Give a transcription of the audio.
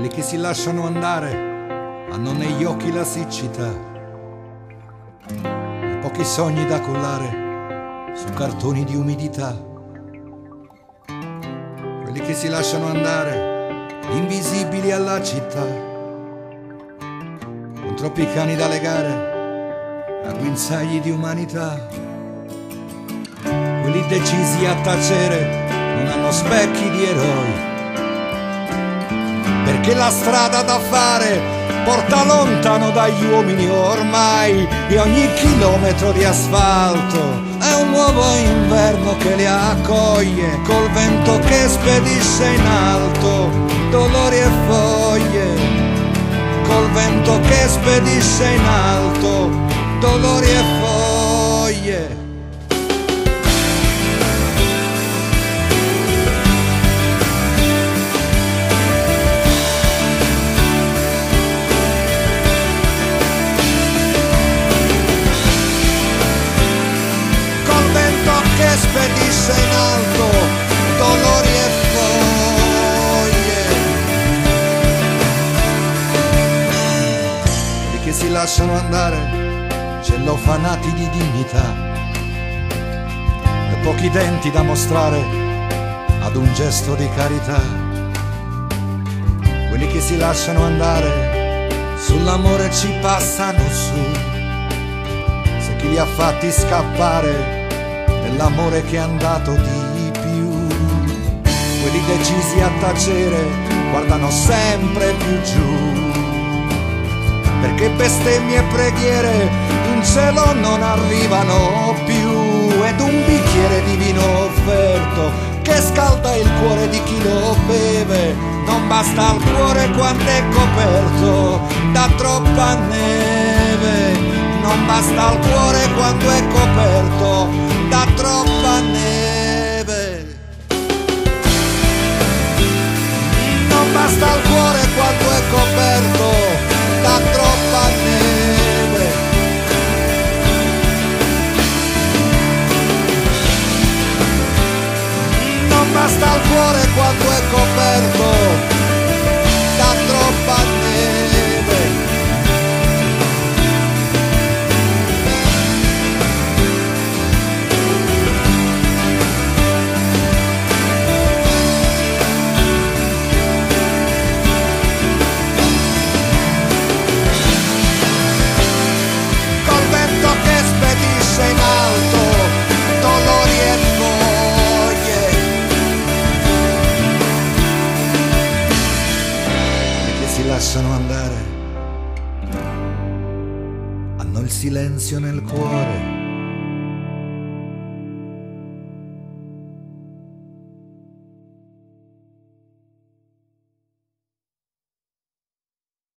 quelli che si lasciano andare hanno negli occhi la siccità e pochi sogni da collare su cartoni di umidità. Quelli che si lasciano andare, invisibili alla città, con troppi cani da legare a guinzagli di umanità. Quelli decisi a tacere non hanno specchi di eroi, perché la strada da fare porta lontano dagli uomini ormai, e ogni chilometro di asfalto è un nuovo inverno che li accoglie, col vento che spedisce in alto dolori e foglie, col vento che spedisce in alto dolori e foglie. Spedisce in alto dolori e foglie. Quelli che si lasciano andare, cellofanati di dignità e pochi denti da mostrare ad un gesto di carità. Quelli che si lasciano andare, sull'amore ci passano su, se chi li ha fatti scappare dell'amore che è andato di più. Quelli decisi a tacere guardano sempre più giù, perché bestemmie e preghiere in cielo non arrivano più, ed un bicchiere di vino offerto che scalda il cuore di chi lo beve non basta al cuore quando è coperto da troppa neve. Non basta al cuore quando è coperto da troppa neve. Non basta al cuore quando è coperto da troppa neve. Non basta al cuore quando è coperto da troppa neve. In alto dolori e foglie. Quelli che si lasciano andare hanno il silenzio nel cuore